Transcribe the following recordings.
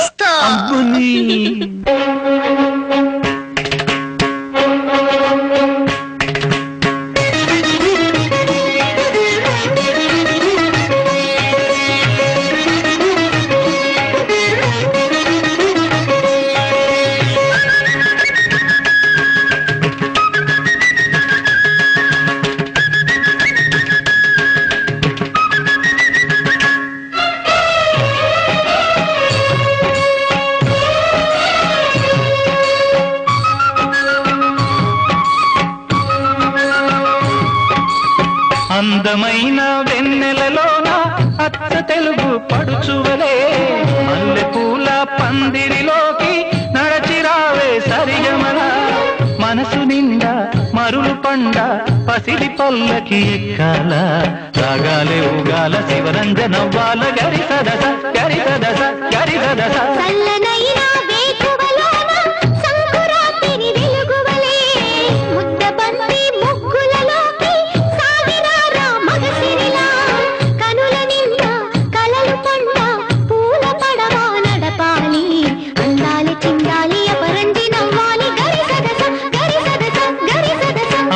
అబ్బుని అందమైన వెన్నెలలోన అచ్చ తెలుగు పడుచువలే మల్లెపూల పందిరిలోకి నడచిరావే సరిగమన మనసు నిండా మరులు పండ పసిడి పల్లకి ఎక్కాల రాగాలే ఊగాల శివరంజనవ్వాల గరి సదస గరి సదస గరి సదస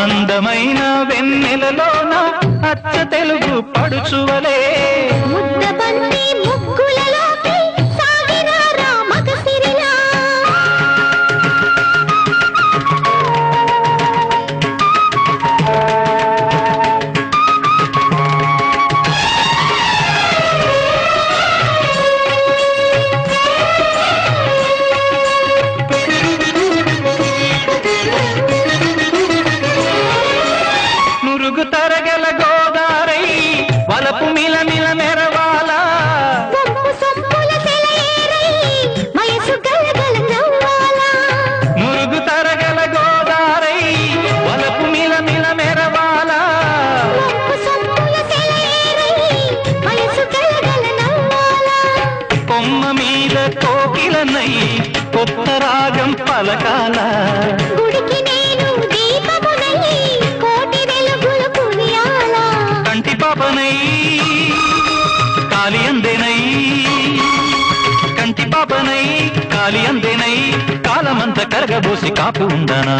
అందమైన వెన్నెలలోన అచ్చ తెలుగు పడుచువలే ముద్దబంతి ముగ్గులలోకి సాగిన రామకసిరిలా తరగల గోదారై వలపు మిల మిల మెరవాలా మురుగు తరగల గోదారై వలపు మిల మిల మెరవాలా కొమ్మ మీద కోకిలనై కొత్త రాగం పలకాల కంటి పాపనై కాలి అందేనై కాలమంత కరగబోసి కాపు ఉండనా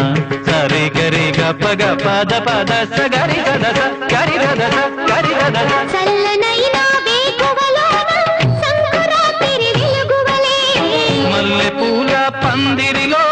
సరే గరే గప గప దప దస గరి దదస గరి దదస గరి దదస మల్లె పూల పందిరిలో